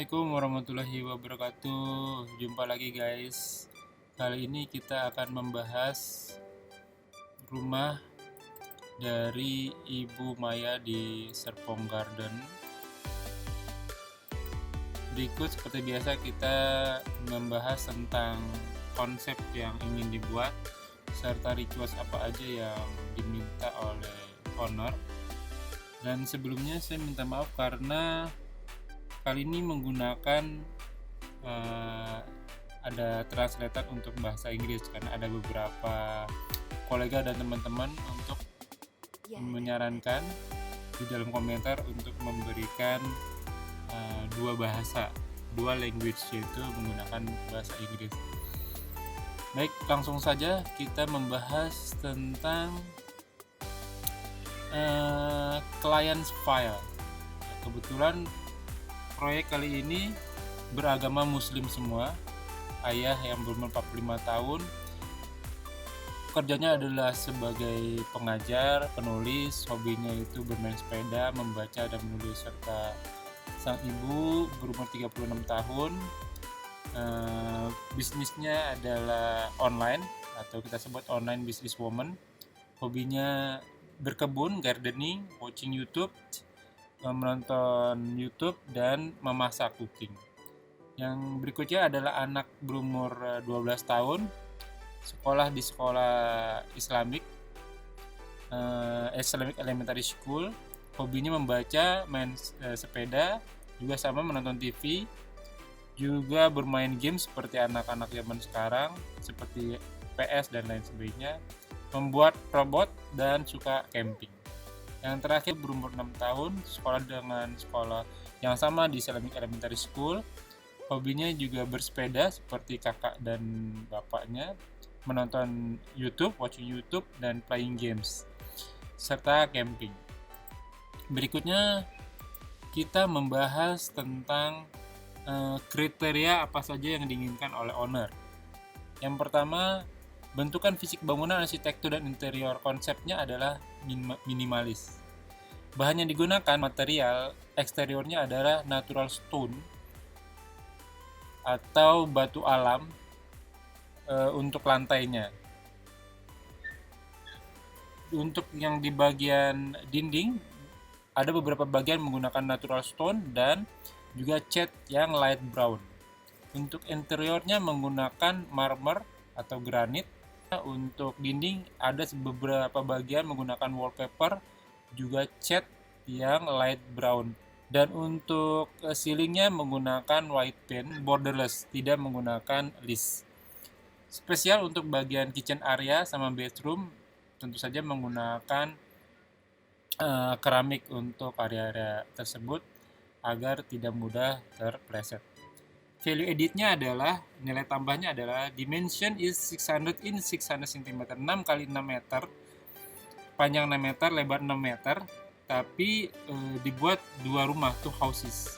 Assalamualaikum warahmatullahi wabarakatuh. Jumpa lagi guys. Kali ini kita akan membahas rumah dari Ibu Maya di Serpong Garden. Berikut seperti biasa kita membahas tentang konsep yang ingin dibuat serta request apa aja yang diminta oleh owner. Dan sebelumnya saya minta maaf karena kali ini menggunakan ada translator untuk bahasa Inggris karena ada beberapa kolega dan teman-teman untuk menyarankan di dalam komentar untuk memberikan dua bahasa, dua language, yaitu menggunakan bahasa Inggris. Baik, langsung saja kita membahas tentang client's file. Kebetulan proyek kali ini beragama muslim semua. Ayah yang berumur 45 tahun, kerjanya adalah sebagai pengajar, penulis, hobinya itu bermain sepeda, membaca dan menulis, serta sang ibu berumur 36 tahun. Bisnisnya adalah online atau kita sebut online business woman. Hobinya berkebun, gardening, watching YouTube, menonton YouTube, dan memasak, cooking. Yang berikutnya adalah anak berumur 12 tahun, sekolah di sekolah Islamic Elementary School. Hobinya membaca, main sepeda, juga sama menonton TV, juga bermain game seperti anak-anak zaman sekarang seperti PS dan lain sebagainya, membuat robot, dan suka camping. Yang terakhir berumur 6 tahun, sekolah dengan sekolah yang sama di Islamic Elementary School. Hobinya juga bersepeda seperti kakak dan bapaknya, menonton YouTube, watching YouTube, dan playing games, serta camping. Berikutnya kita membahas tentang kriteria apa saja yang diinginkan oleh owner. Yang pertama, bentukan fisik bangunan, arsitektur, dan interior. Konsepnya adalah minimalis. Bahan yang digunakan, material eksteriornya adalah natural stone atau batu alam untuk lantainya. Untuk yang di bagian dinding, ada beberapa bagian menggunakan natural stone dan juga cat yang light brown. Untuk interiornya menggunakan marmer atau granit. Untuk dinding ada beberapa bagian menggunakan wallpaper, juga cat yang light brown. Dan untuk ceilingnya menggunakan white paint borderless, tidak menggunakan list. Spesial untuk bagian kitchen area sama bedroom, tentu saja menggunakan keramik untuk area-area tersebut agar tidak mudah terpleset. Value editnya adalah, nilai tambahnya adalah dimension is 600 in 600 cm, 6 x 6 meter, panjang 6 meter, lebar 6 meter, tapi dibuat dua rumah, two houses.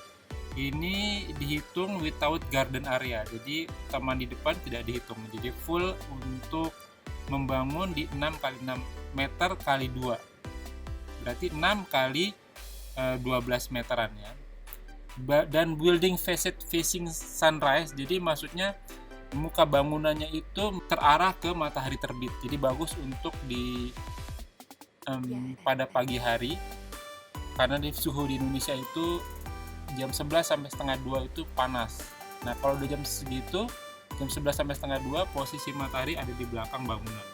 Ini dihitung without garden area, jadi taman di depan tidak dihitung, jadi full untuk membangun di 6 x 6 meter kali 2, berarti 6 kali 12 meteran ya. Dan building facing sunrise, jadi maksudnya muka bangunannya itu terarah ke matahari terbit, jadi bagus untuk di pada pagi hari, karena di suhu di Indonesia itu jam 11 sampai setengah 2 itu panas. Nah kalau di jam segitu, jam 11 sampai setengah 2, posisi matahari ada di belakang bangunan.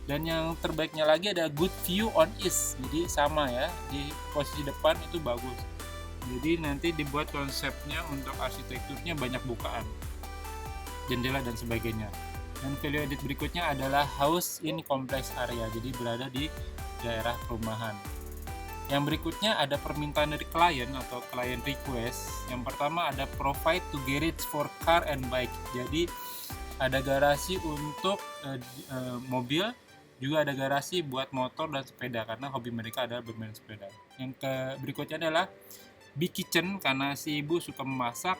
Dan yang terbaiknya lagi ada good view on east, jadi sama ya, di posisi depan itu bagus. Jadi nanti dibuat konsepnya untuk arsitekturnya banyak bukaan, jendela dan sebagainya. Dan value edit berikutnya adalah house in complex area, jadi berada di daerah perumahan. Yang berikutnya ada permintaan dari klien atau client request. Yang pertama ada provide to garage for car and bike, jadi ada garasi untuk mobil, juga ada garasi buat motor dan sepeda karena hobi mereka adalah bermain sepeda. Yang berikutnya adalah big kitchen karena si ibu suka memasak,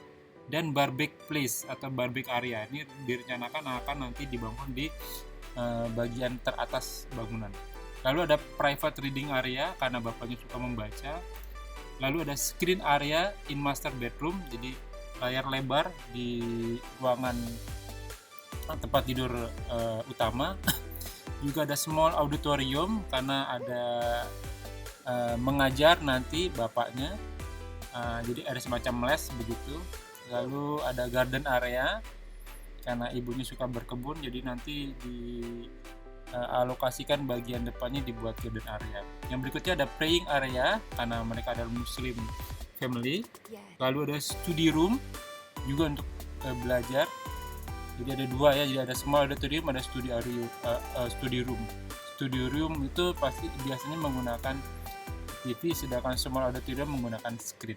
dan barbecue place atau barbecue area. Ini direncanakan akan nanti dibangun di bagian teratas bangunan. Lalu ada private reading area karena bapaknya suka membaca. Lalu ada screen area in master bedroom, jadi layar lebar di ruangan tempat tidur utama. Juga ada small auditorium karena ada mengajar nanti bapaknya, jadi ada semacam les begitu. Lalu ada garden area karena ibunya suka berkebun, jadi nanti dialokasikan bagian depannya dibuat garden area. Yang berikutnya ada praying area karena mereka adalah Muslim family. Lalu ada study room juga untuk belajar. Jadi ada dua ya, jadi ada small auditorium, ada study room. Study room itu pasti biasanya menggunakan TV, sedangkan small auditorium menggunakan screen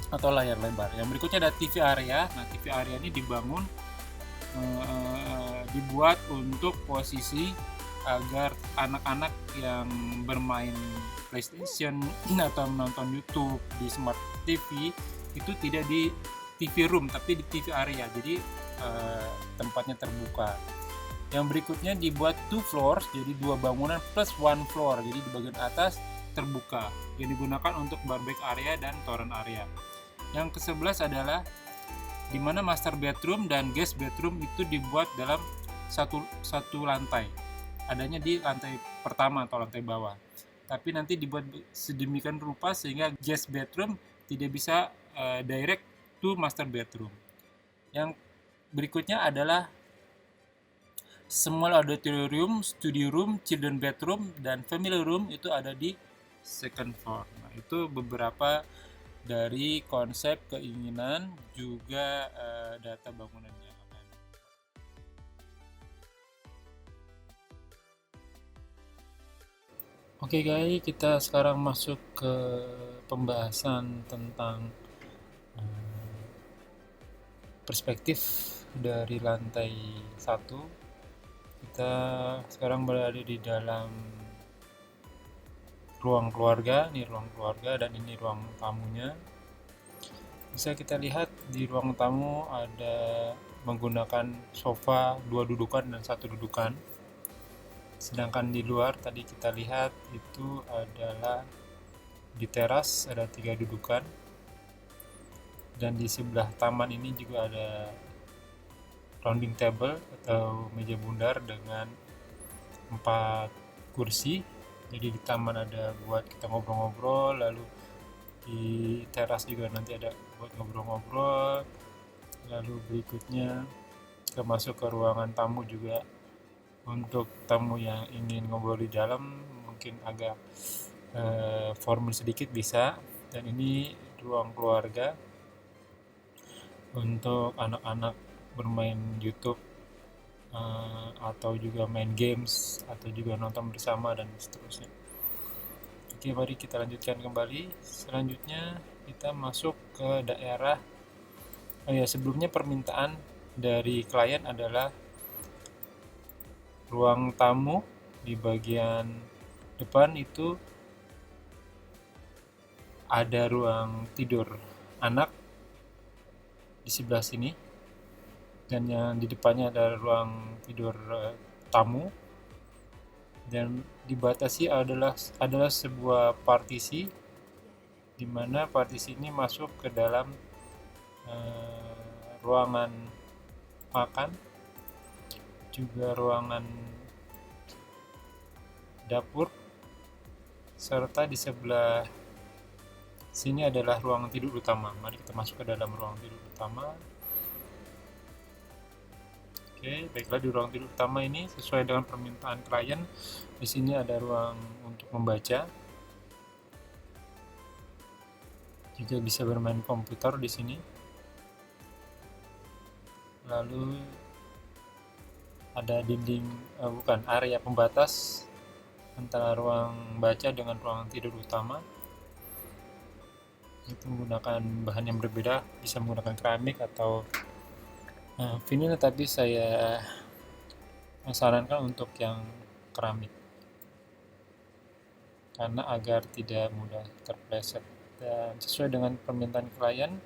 atau layar lebar. Yang berikutnya ada TV area. Nah, TV area ini dibuat untuk posisi agar anak-anak yang bermain PlayStation atau menonton YouTube di smart TV itu tidak di TV room tapi di TV area, jadi tempatnya terbuka. Yang berikutnya dibuat 2 floors, jadi 2 bangunan plus 1 floor, jadi di bagian atas terbuka yang digunakan untuk barbecue area dan toren area. Yang ke-11 adalah di mana master bedroom dan guest bedroom itu dibuat dalam satu lantai, adanya di lantai pertama atau lantai bawah, tapi nanti dibuat sedemikian rupa sehingga guest bedroom tidak bisa direct to master bedroom. Yang berikutnya adalah small auditorium, study room, children bedroom, dan family room itu ada di second floor. Nah, itu beberapa dari konsep, keinginan, juga data bangunannya. Oke guys, kita sekarang masuk ke pembahasan tentang perspektif dari lantai 1. Kita sekarang berada di dalam ruang keluarga. Ini ruang keluarga dan ini ruang tamunya. Bisa kita lihat di ruang tamu ada menggunakan sofa 2 dudukan dan 1 dudukan. Sedangkan di luar tadi kita lihat itu adalah di teras ada 3 dudukan. Dan di sebelah taman ini juga ada rounding table atau meja bundar dengan 4 kursi. Jadi di taman ada buat kita ngobrol-ngobrol, lalu di teras juga nanti ada buat ngobrol-ngobrol. Lalu berikutnya kita masuk ke ruangan tamu juga untuk tamu yang ingin ngobrol di dalam, mungkin agak formal sedikit bisa. Dan ini ruang keluarga untuk anak-anak bermain YouTube atau juga main games atau juga nonton bersama dan seterusnya. Oke, mari kita lanjutkan kembali. Selanjutnya kita masuk ke daerah sebelumnya permintaan dari klien adalah ruang tamu di bagian depan itu ada ruang tidur anak di sebelah sini, dan yang di depannya ada ruang tidur tamu, dan dibatasi adalah sebuah partisi, di mana partisi ini masuk ke dalam ruangan makan, juga ruangan dapur, serta di sebelah sini adalah ruang tidur utama. Mari kita masuk ke dalam ruang tidur utama. Oke, baiklah, di ruang tidur utama ini sesuai dengan permintaan klien, di sini ada ruang untuk membaca. Juga bisa bermain komputer di sini. Lalu ada area pembatas antara ruang baca dengan ruang tidur utama. Itu menggunakan bahan yang berbeda, bisa menggunakan keramik atau vinil, tapi saya sarankan untuk yang keramik karena agar tidak mudah terpleset. Dan sesuai dengan permintaan klien,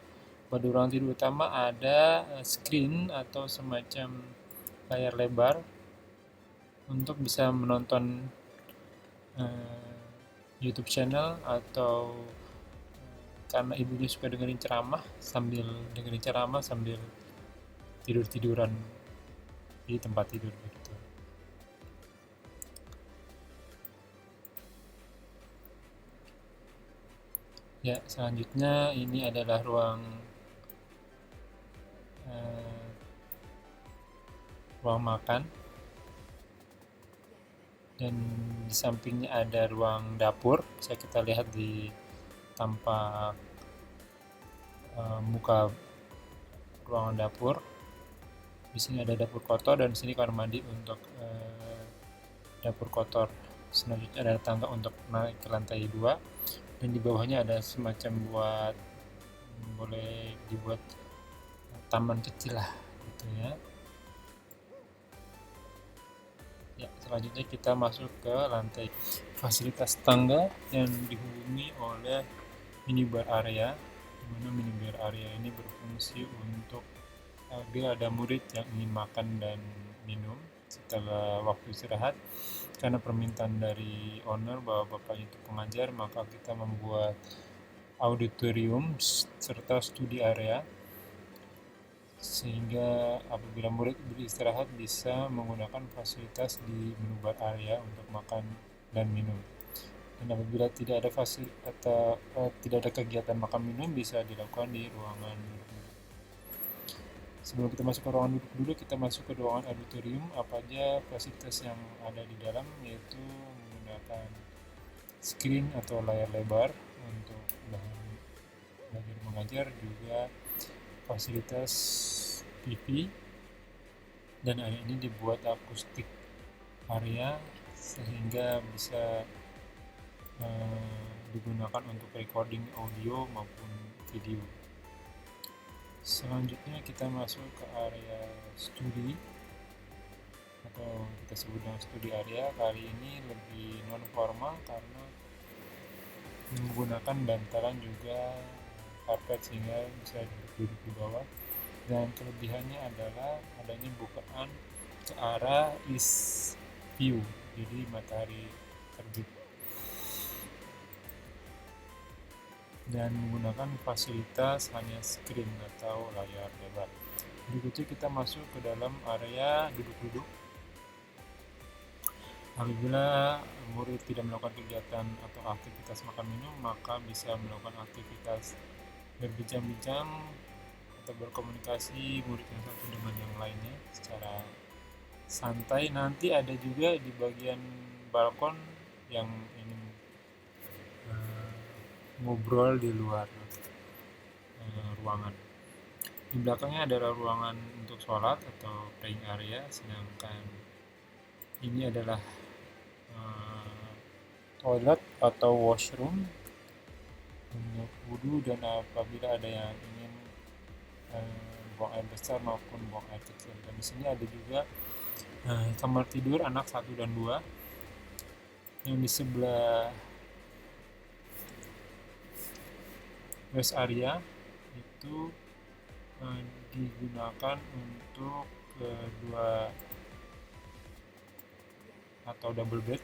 pada ruang tidur utama ada screen atau semacam layar lebar untuk bisa menonton YouTube channel atau karena ibunya suka dengerin ceramah sambil tidur-tiduran di tempat tidur begitu. Ya, selanjutnya ini adalah ruang makan, dan di sampingnya ada ruang dapur. Bisa kita lihat di tampak muka ruangan dapur. Di sini ada dapur kotor dan di sini kamar mandi untuk dapur kotor. Selanjutnya ada tangga untuk naik ke lantai 2, dan di bawahnya ada semacam boleh dibuat taman kecil lah gitu ya. Ya, selanjutnya kita masuk ke lantai. Fasilitas tangga yang dihubungi oleh minibar area, di mana minibar area ini berfungsi untuk bila ada murid yang ingin makan dan minum setelah waktu istirahat, karena permintaan dari owner bahwa bapaknya itu pengajar, maka kita membuat auditorium serta studi area, sehingga apabila murid beristirahat bisa menggunakan fasilitas di minibar area untuk makan dan minum. Dan apabila tidak ada kegiatan makan minum, bisa dilakukan di ruangan duduk. Sebelum kita masuk ke ruangan duduk, kita masuk ke ruangan auditorium. Apa aja fasilitas yang ada di dalam, yaitu menggunakan screen atau layar lebar untuk belajar mengajar, juga fasilitas TV, dan area ini dibuat akustik area sehingga bisa digunakan untuk recording audio maupun video. Selanjutnya kita masuk ke area studi atau kita sebut dengan studi area. Kali ini lebih non formal karena menggunakan bantalan juga karpet sehingga bisa duduk di bawah, dan kelebihannya adalah adanya bukaan ke arah east view, jadi matahari terbit, dan menggunakan fasilitas hanya screen atau layar lebar. Berikutnya kita masuk ke dalam area duduk-duduk. Apabila murid tidak melakukan kegiatan atau aktivitas makan minum, maka bisa melakukan aktivitas berbincang-bincang atau berkomunikasi murid yang satu dengan yang lainnya secara santai. Nanti ada juga di bagian balkon yang ingin ngobrol di luar ruangan. Di belakangnya adalah ruangan untuk sholat atau praying area, sedangkan ini adalah toilet atau washroom untuk wudhu, dan apabila ada yang ingin buang air besar maupun buang air kecil. Dan di sini ada juga kamar tidur anak 1 dan 2, yang di sebelah rest area itu digunakan untuk kedua atau double bed,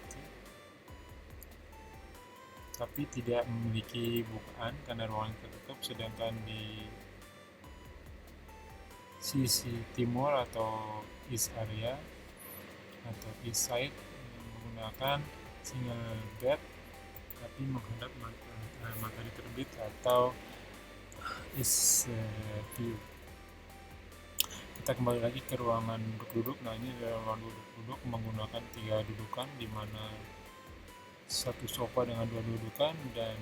tapi tidak memiliki bukaan karena ruangan tertutup. Sedangkan di sisi timur atau east area atau east side menggunakan single bed tapi menghadap matahari terbit atau east view. Kita kembali lagi ke ruangan duduk-duduk. Nah, ini adalah ruangan duduk-duduk menggunakan 3 dudukan, di mana 1 sofa dengan 2 dudukan dan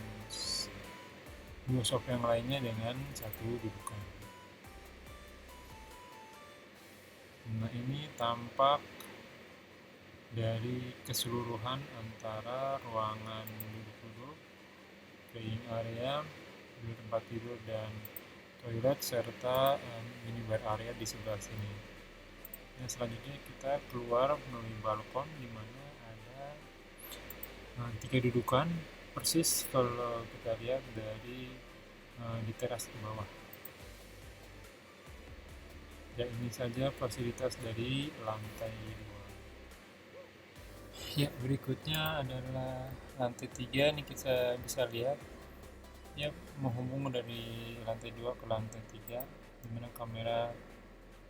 2 sofa yang lainnya dengan 1 dudukan. Nah, ini tampak dari keseluruhan antara ruangan duduk-duduk, playing area, tempat tidur dan toilet, serta minibar area di sebelah sini. Nah, selanjutnya kita keluar melalui balkon, di mana ada 3 dudukan persis kalau kita lihat dari di teras ke bawah. Ya, ini saja fasilitas dari lantai 2. Ya, berikutnya adalah lantai 3. Ini kita bisa lihat ya menghubung dari lantai 2 ke lantai 3, dimana kamera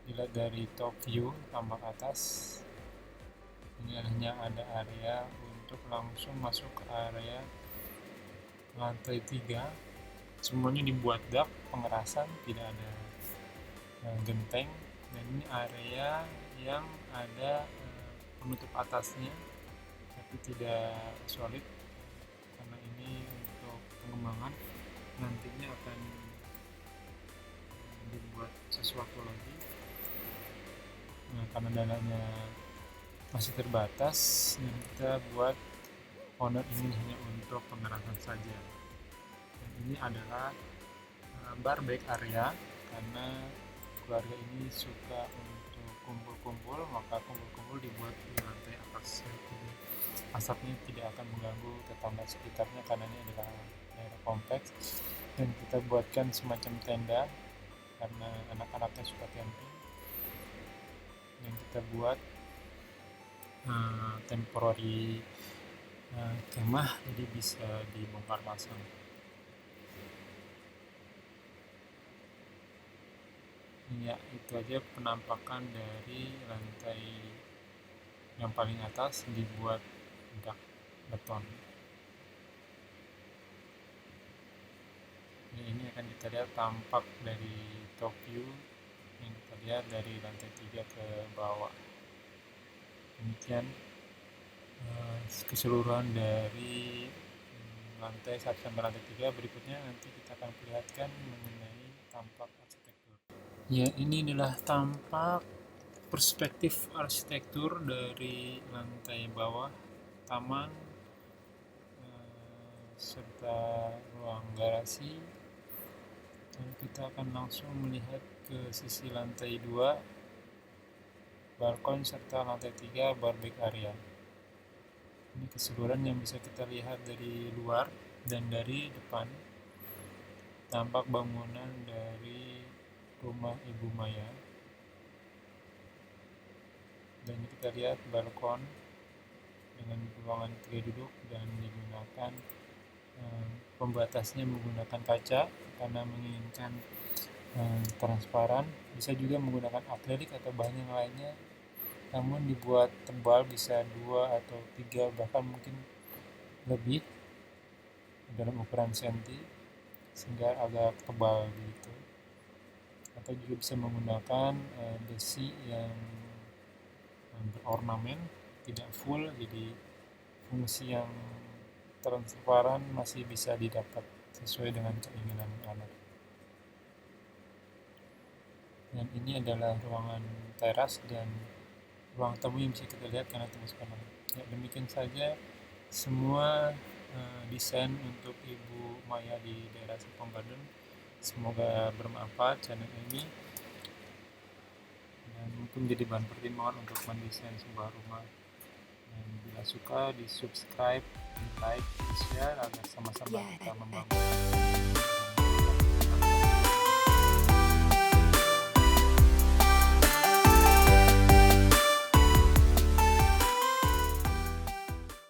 dilihat dari top view tambah atas. Ini hanya ada area untuk langsung masuk ke area lantai 3. Semuanya dibuat dak pengerasan, tidak ada genteng, dan ini area yang ada penutup atasnya tapi tidak solid, karena ini untuk pengembangan nantinya akan dibuat sesuatu lagi. Nah, karena dananya masih terbatas, yang kita buat owner ini hanya untuk pengerasan saja. Dan ini adalah barback area, karena keluarga ini suka untuk kumpul-kumpul, maka kumpul-kumpul dibuat di lantai atas. Jadi asapnya tidak akan mengganggu tetangga sekitarnya, karena ini adalah daerah kompleks. Dan kita buatkan semacam tenda karena anak-anaknya suka camping, dan kita buat temporary kemah, jadi bisa dibongkar pasang. Ya, itu aja penampakan dari lantai yang paling atas dibuat dak beton. Ini akan kita lihat tampak dari top view yang kita lihat dari lantai 3 ke bawah. Demikian keseluruhan dari lantai 1 sampai lantai 3. Berikutnya nanti kita akan perlihatkan mengenai tampak arsitektur. Ya, ini adalah tampak perspektif arsitektur dari lantai bawah, taman, serta ruang garasi. Dan kita akan langsung melihat ke sisi lantai 2, balkon, serta lantai 3, barback area. Ini keseluruhan yang bisa kita lihat dari luar dan dari depan. Tampak bangunan dari rumah Ibu Maya. Dan kita lihat balkon dengan ruangan 3 duduk, dan digunakan pembatasnya menggunakan kaca karena menginginkan transparan. Bisa juga menggunakan akrilik atau bahan yang lainnya, namun dibuat tebal, bisa 2 atau 3 bahkan mungkin lebih dalam ukuran senti, sehingga agak tebal gitu. Atau juga bisa menggunakan besi yang berornamen, tidak full, jadi fungsi yang transparan masih bisa didapat sesuai dengan keinginan anak. Dan ini adalah ruangan teras dan ruang tamu yang bisa kita lihat karena tembus kanan. Ya, demikian saja semua desain untuk Ibu Maya di daerah Serpong Garden. Semoga bermanfaat channel ini, dan mungkin menjadi bahan pertimbangan untuk mendesain sebuah rumah. Dan bila suka, di subscribe, di like, di share agar sama-sama kita membangun.